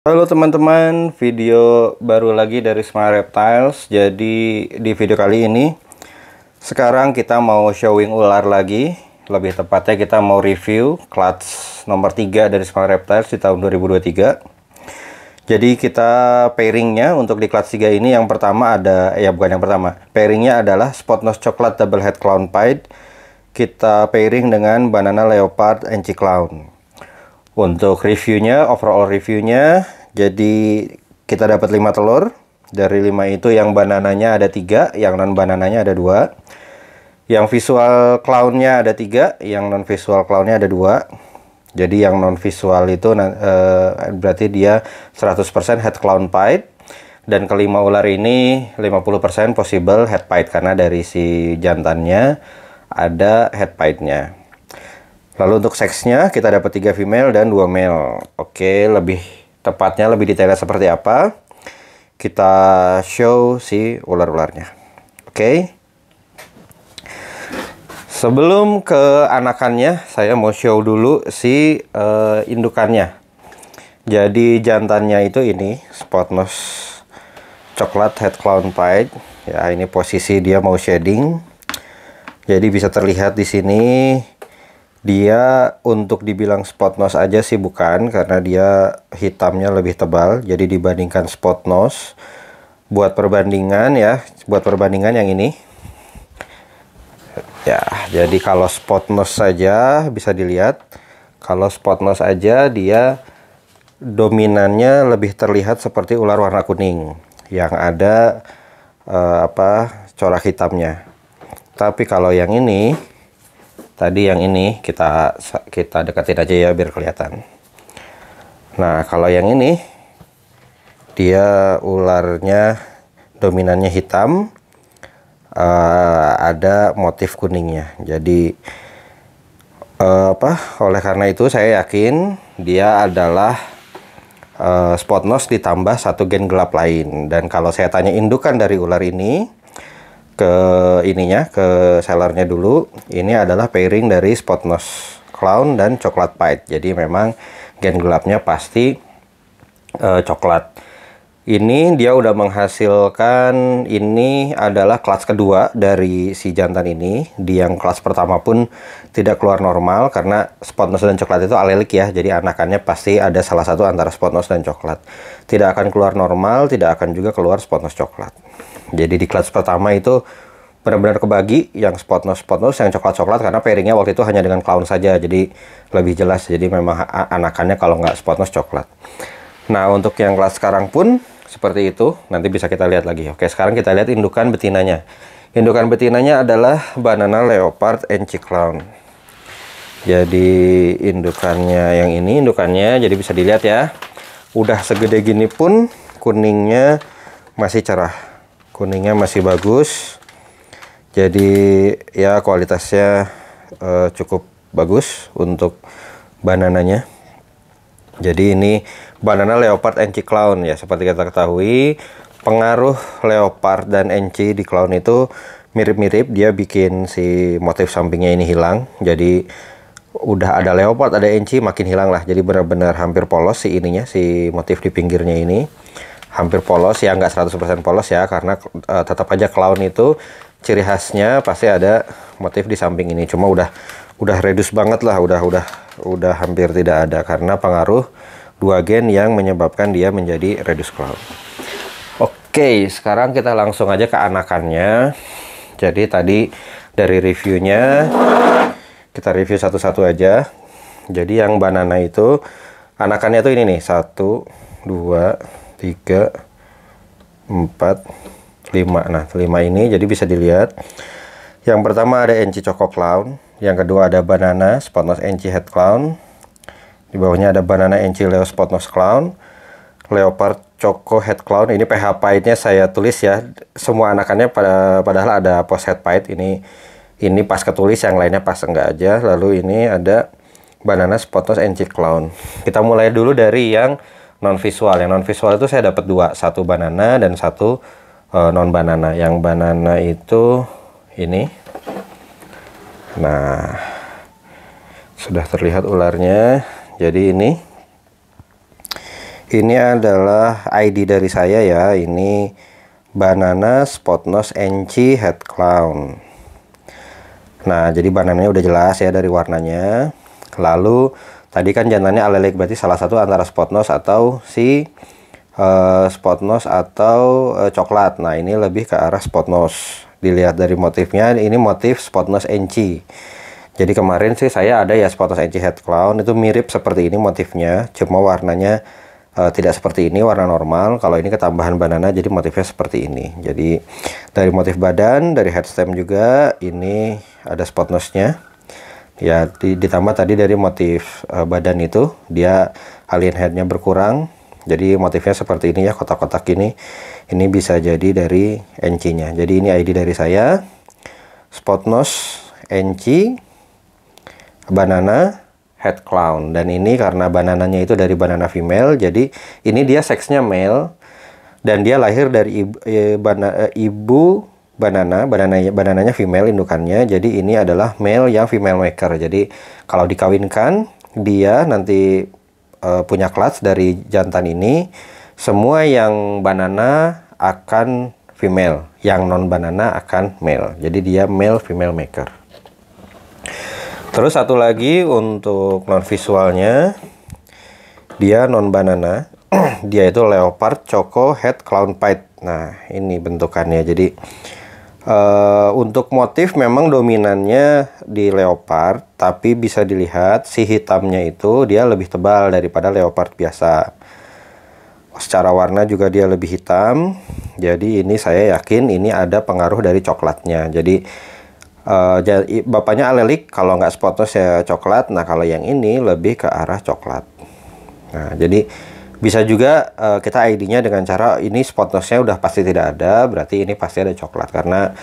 Halo teman-teman, video baru lagi dari Smart Reptiles. Jadi di video kali ini sekarang kita mau showing ular lagi. Lebih tepatnya kita mau review clutch nomor 3 dari Smart Reptiles di tahun 2023. Jadi kita pairingnya untuk di clutch 3 ini yang pertama ada, bukan yang pertama. Pairingnya adalah Spot Nose Coklat Double Head Clown Pied. Kita pairing dengan Banana Leopard NC Clown. Untuk reviewnya, overall reviewnya, jadi kita dapat 5 telur. Dari 5 itu yang banananya ada 3, yang non banananya ada 2. Yang visual clownnya ada 3, yang non visual clownnya ada 2. Jadi yang non visual itu berarti dia 100% head clown pied. Dan kelima ular ini 50% possible head pied karena dari si jantannya ada head piednya. Lalu untuk seksnya kita dapat 3 female dan 2 male. Oke, lebih tepatnya lebih detailnya seperti apa, kita show si ular-ularnya. Oke. Sebelum ke anakannya, saya mau show dulu si indukannya. Jadi jantannya itu ini Spot Nose Coklat Head Clown Pied. Ya, ini posisi dia mau shading. Jadi bisa terlihat di sini. Dia untuk dibilang spot nose aja sih bukan, karena dia hitamnya lebih tebal. Jadi dibandingkan spot nose, buat perbandingan ya, buat perbandingan yang ini. Ya, jadi kalau spot nose saja bisa dilihat. Kalau spot nose aja dia dominannya lebih terlihat seperti ular warna kuning yang ada corak hitamnya. Tapi kalau yang ini tadi yang ini kita deketin aja ya biar kelihatan. Nah, kalau yang ini dia ularnya dominannya hitam, ada motif kuningnya. Jadi oleh karena itu saya yakin dia adalah spot nose ditambah satu gen gelap lain. Dan kalau saya tanya indukan dari ular ini, ke sellernya dulu, ini adalah pairing dari Spot Nose Clown dan Coklat Pied. Jadi memang gen gelapnya pasti coklat. Ini dia udah menghasilkan, ini adalah kelas kedua dari si jantan ini. Di yang kelas pertama pun tidak keluar normal karena Spot Nose dan coklat itu alelik ya. Jadi anakannya pasti ada salah satu antara Spot Nose dan coklat. Tidak akan keluar normal, tidak akan juga keluar Spot Nose coklat. Jadi di kelas pertama itu benar-benar kebagi yang spot nose yang coklat-coklat karena pairingnya waktu itu hanya dengan clown saja. Jadi lebih jelas. Jadi memang anakannya kalau nggak spot nose coklat. Nah, untuk yang kelas sekarang pun seperti itu. Nanti bisa kita lihat lagi. Oke, sekarang kita lihat indukan betinanya. Indukan betinanya adalah Banana Leopard NC Clown. Jadi indukannya yang ini, indukannya jadi bisa dilihat ya. Udah segede gini pun kuningnya masih cerah. Kuningnya masih bagus. Jadi ya kualitasnya cukup bagus untuk banananya. Jadi ini Banana Leopard NC Clown ya. Seperti kita ketahui, pengaruh Leopard dan NC di Clown itu mirip-mirip. Dia bikin si motif sampingnya ini hilang. Jadi udah ada Leopard, ada NC, makin hilang lah. Jadi benar-benar hampir polos si ininya, si motif di pinggirnya ini. Hampir polos ya, nggak 100% polos ya, karena tetap aja clown itu ciri khasnya pasti ada motif di samping ini. Cuma udah reduce banget lah, udah hampir tidak ada karena pengaruh dua gen yang menyebabkan dia menjadi reduce clown. Oke, sekarang kita langsung aja ke anakannya. Jadi tadi dari reviewnya kita review satu-satu aja. Jadi yang banana itu anakannya tuh ini nih, 1, 2, 3, 4, 5. Nah, 5 ini jadi bisa dilihat. Yang pertama ada NC Choco Clown. Yang kedua ada Banana Spot Nose NC Head Clown. Di bawahnya ada Banana NC Leo Spot Nose Clown. Leopard Choco Head Clown. Ini PH Pied-nya saya tulis ya. Semua anakannya padahal ada post head pied. Ini pas ketulis, yang lainnya pas enggak aja. Lalu ini ada Banana Spot Nose NC Clown. Kita mulai dulu dari yang non visual. Yang non visual itu saya dapat 2, satu banana dan satu non banana. Yang banana itu ini. Nah, sudah terlihat ularnya. Jadi Ini adalah ID dari saya ya. Ini Banana Spot Nose NC Head Clown. Nah, jadi banananya udah jelas ya dari warnanya. Lalu tadi kan jantannya alelik, berarti salah satu antara Spot Nose atau si Spot Nose atau coklat. Nah, ini lebih ke arah Spot Nose. Dilihat dari motifnya, ini motif Spot Nose NC. Jadi kemarin sih saya ada ya Spot Nose NC Head Clown, itu mirip seperti ini motifnya, cuma warnanya tidak seperti ini, warna normal. Kalau ini ketambahan banana, jadi motifnya seperti ini. Jadi dari motif badan, dari head stem juga, ini ada spot nose-nya. Ya, ditambah tadi dari motif badan itu, dia alien head-nya berkurang. Jadi motifnya seperti ini ya, kotak-kotak ini. Ini bisa jadi dari NC-nya. Jadi ini ID dari saya. Spot nose NC banana head clown, dan ini karena banananya itu dari banana female, jadi ini dia seksnya male dan dia lahir dari ibu banananya female indukannya, jadi ini adalah male yang female maker. Jadi kalau dikawinkan dia nanti punya clutch dari jantan ini, semua yang banana akan female, yang non banana akan male, jadi dia male female maker. Terus satu lagi untuk non visualnya, dia non banana, dia itu leopard choco head clown pied. Nah, ini bentukannya. Jadi untuk motif memang dominannya di leopard, tapi bisa dilihat si hitamnya itu dia lebih tebal daripada leopard biasa. Secara warna juga dia lebih hitam. Jadi ini saya yakin ini ada pengaruh dari coklatnya. Jadi bapaknya alelik, kalau nggak spot nose ya coklat. Nah, kalau yang ini lebih ke arah coklat. Nah, jadi bisa juga kita ID-nya dengan cara ini spot nose-nya udah pasti tidak ada, berarti ini pasti ada coklat karena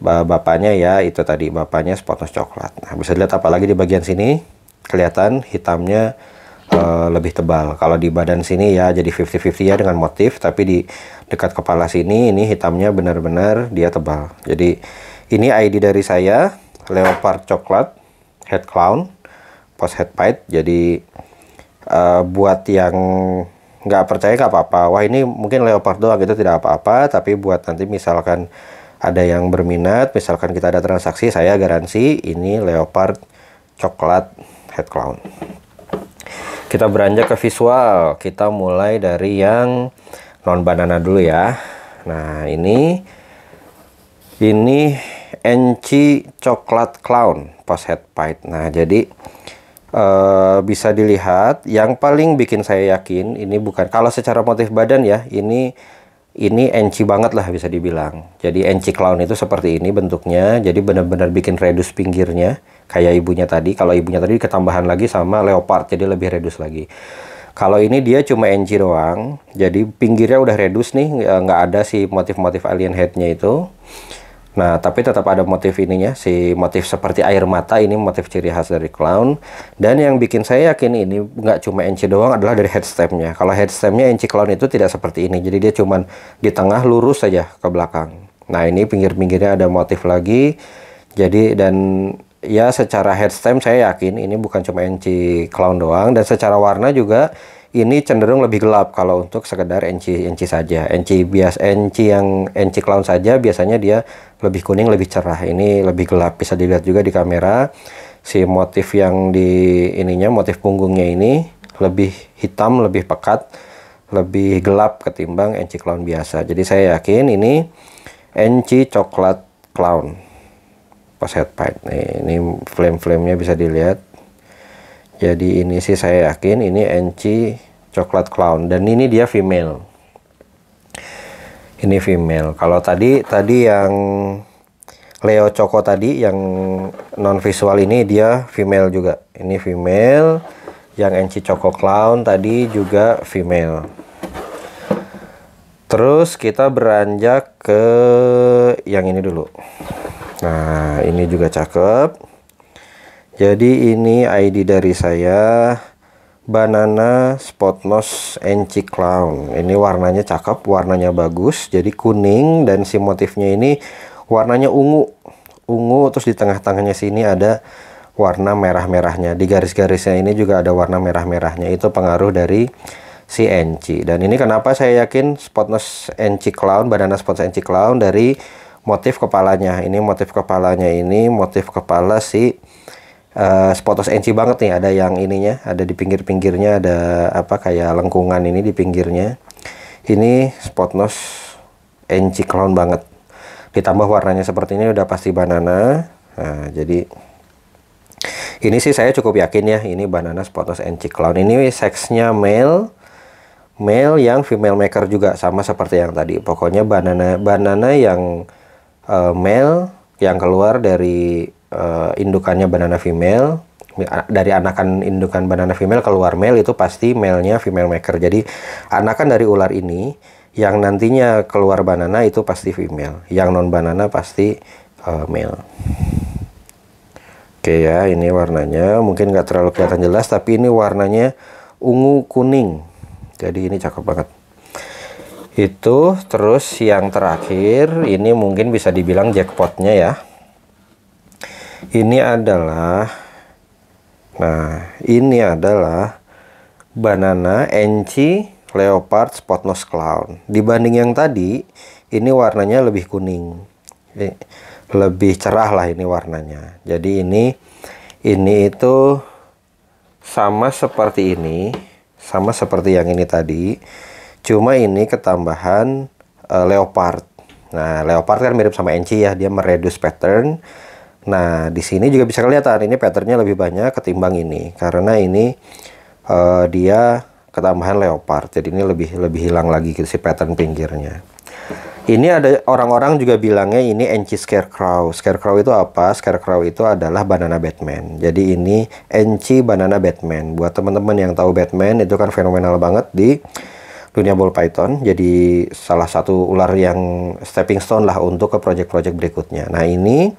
bapaknya ya itu tadi, bapaknya spot nose coklat. Nah, bisa dilihat apalagi di bagian sini kelihatan hitamnya lebih tebal. Kalau di badan sini ya jadi 50-50 ya dengan motif, tapi di dekat kepala sini ini hitamnya benar-benar dia tebal. Jadi ini ID dari saya, leopard coklat head clown post head pied. Jadi buat yang nggak percaya nggak apa-apa, wah ini mungkin leopard doang, itu tidak apa-apa. Tapi buat nanti misalkan ada yang berminat, misalkan kita ada transaksi, saya garansi ini leopard coklat head clown. Kita beranjak ke visual, kita mulai dari yang non banana dulu ya. Nah, ini NC coklat clown post head pied. Nah, jadi bisa dilihat yang paling bikin saya yakin ini bukan kalau secara motif badan ya, ini NC banget lah bisa dibilang. Jadi NC clown itu seperti ini bentuknya, jadi benar-benar bikin redus pinggirnya kayak ibunya tadi. Kalau ibunya tadi ketambahan lagi sama leopard, jadi lebih redus lagi. Kalau ini dia cuma NC doang, jadi pinggirnya udah redus nih, nggak ada si motif-motif alien headnya itu. Nah, tapi tetap ada motif ininya, si motif seperti air mata, ini motif ciri khas dari clown. Dan yang bikin saya yakin ini nggak cuma NC doang adalah dari head stemnya. Kalau head stemnya NC clown itu tidak seperti ini, jadi dia cuman di tengah lurus saja ke belakang. Nah, ini pinggir-pinggirnya ada motif lagi. Jadi dan ya secara head stem saya yakin ini bukan cuma NC clown doang, dan secara warna juga ini cenderung lebih gelap kalau untuk sekedar NC saja. NC yang NC clown saja biasanya dia lebih kuning, lebih cerah. Ini lebih gelap, bisa dilihat juga di kamera. Si motif yang di ininya, motif punggungnya ini lebih hitam, lebih pekat, lebih gelap ketimbang NC clown biasa. Jadi saya yakin ini NC coklat clown post head pied. Ini flame-flamenya bisa dilihat. Jadi ini sih saya yakin ini NC coklat clown, dan ini dia female. Ini female. Kalau tadi yang Leo Choco tadi yang non visual ini dia female juga. Ini female. Yang NC Choco clown tadi juga female. Terus kita beranjak ke yang ini dulu. Nah, ini juga cakep. Jadi ini ID dari saya, Banana Spot Nose NC Clown. Ini warnanya cakep, warnanya bagus. Jadi kuning, dan si motifnya ini warnanya ungu. Terus di tengah-tengahnya sini ada warna merah-merahnya. Di garis-garisnya ini juga ada warna merah-merahnya. Itu pengaruh dari si NC. Dan ini kenapa saya yakin Spotnose NC Clown, banana Spotnose NC Clown, dari motif kepalanya. Ini motif kepalanya, ini motif kepala si Spotnose NC banget nih. Ada yang ininya, ada di pinggir-pinggirnya, ada apa kayak lengkungan ini di pinggirnya. Ini Spotnose NC Clown banget. Ditambah warnanya seperti ini udah pasti banana. Nah, jadi ini sih saya cukup yakin ya, ini banana Spotnose NC Clown. Ini seksnya male yang female maker juga, sama seperti yang tadi. Pokoknya banana yang male yang keluar dari indukannya banana female, dari anakan indukan banana female keluar male, itu pasti male-nya female maker. Jadi anakan dari ular ini yang nantinya keluar banana itu pasti female, yang non banana pasti male. Oke ya, ini warnanya mungkin nggak terlalu kelihatan jelas, tapi ini warnanya ungu kuning, jadi ini cakep banget. Itu terus yang terakhir, ini mungkin bisa dibilang jackpotnya ya. Ini adalah, nah ini adalah banana NC Leopard Spotnose Clown. Dibanding yang tadi, ini warnanya lebih kuning, lebih cerah lah ini warnanya. Jadi ini itu sama seperti ini, sama seperti yang ini tadi, cuma ini ketambahan leopard. Nah, leopard kan mirip sama NC ya, dia mereduce pattern. Nah, di sini juga bisa kelihatan ini patternnya lebih banyak ketimbang ini, karena ini dia ketambahan leopard, jadi ini lebih hilang lagi gitu si pattern pinggirnya. Ini ada orang-orang juga bilangnya ini NC Scarecrow. Scarecrow itu apa? Scarecrow itu adalah banana Batman. Jadi ini NC banana Batman. Buat teman-teman yang tahu Batman, itu kan fenomenal banget di dunia ball python. Jadi salah satu ular yang stepping stone lah untuk ke project-project berikutnya. Nah, ini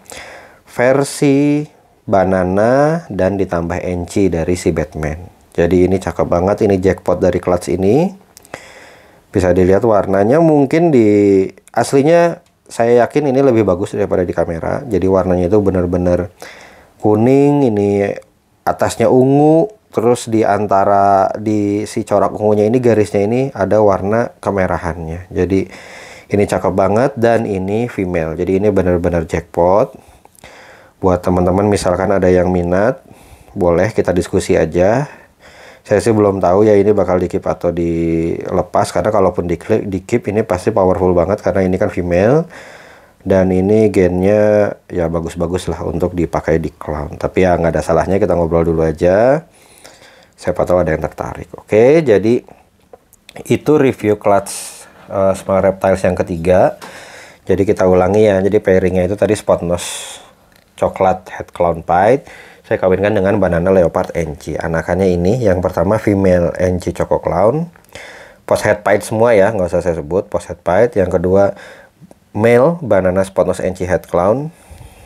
versi banana dan ditambah NC dari si Batman. Jadi ini cakep banget, ini jackpot dari clutch ini. Bisa dilihat warnanya, mungkin di aslinya saya yakin ini lebih bagus daripada di kamera. Jadi warnanya itu benar-benar kuning, ini atasnya ungu, terus di antara di si corak ungunya ini, garisnya ini ada warna kemerahannya. Jadi ini cakep banget, dan ini female. Jadi ini benar-benar jackpot. Buat teman-teman misalkan ada yang minat, boleh kita diskusi aja. Saya sih belum tahu ya ini bakal di-keep atau dilepas, karena kalaupun di-keep ini pasti powerful banget, karena ini kan female dan ini gennya ya bagus-bagus lah untuk dipakai di clown. Tapi ya nggak ada salahnya kita ngobrol dulu aja, siapa tahu ada yang tertarik. Oke, jadi itu review clutch Small Reptiles yang ketiga. Jadi kita ulangi ya, jadi pairingnya itu tadi Spotnose coklat head clown pied saya kawinkan dengan banana leopard NC. Anakannya ini, yang pertama female NC choco clown, post head pied semua ya, nggak usah saya sebut, post head pied. Yang kedua male banana Spotnose NC head clown.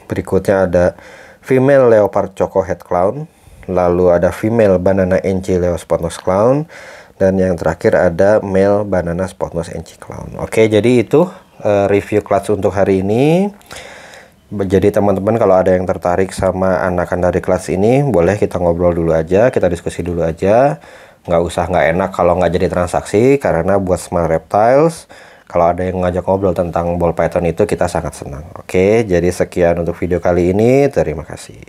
Berikutnya ada female leopard choco head clown. Lalu ada female banana NC leo Spotnose clown. Dan yang terakhir ada male banana Spotnose NC clown. Oke, jadi itu review clutch untuk hari ini. Jadi teman-teman kalau ada yang tertarik sama anakan dari clutch ini, boleh kita ngobrol dulu aja, kita diskusi dulu aja. Nggak enak kalau nggak jadi transaksi, karena buat Small Reptiles, kalau ada yang ngajak ngobrol tentang ball python itu kita sangat senang. Oke, jadi sekian untuk video kali ini, terima kasih.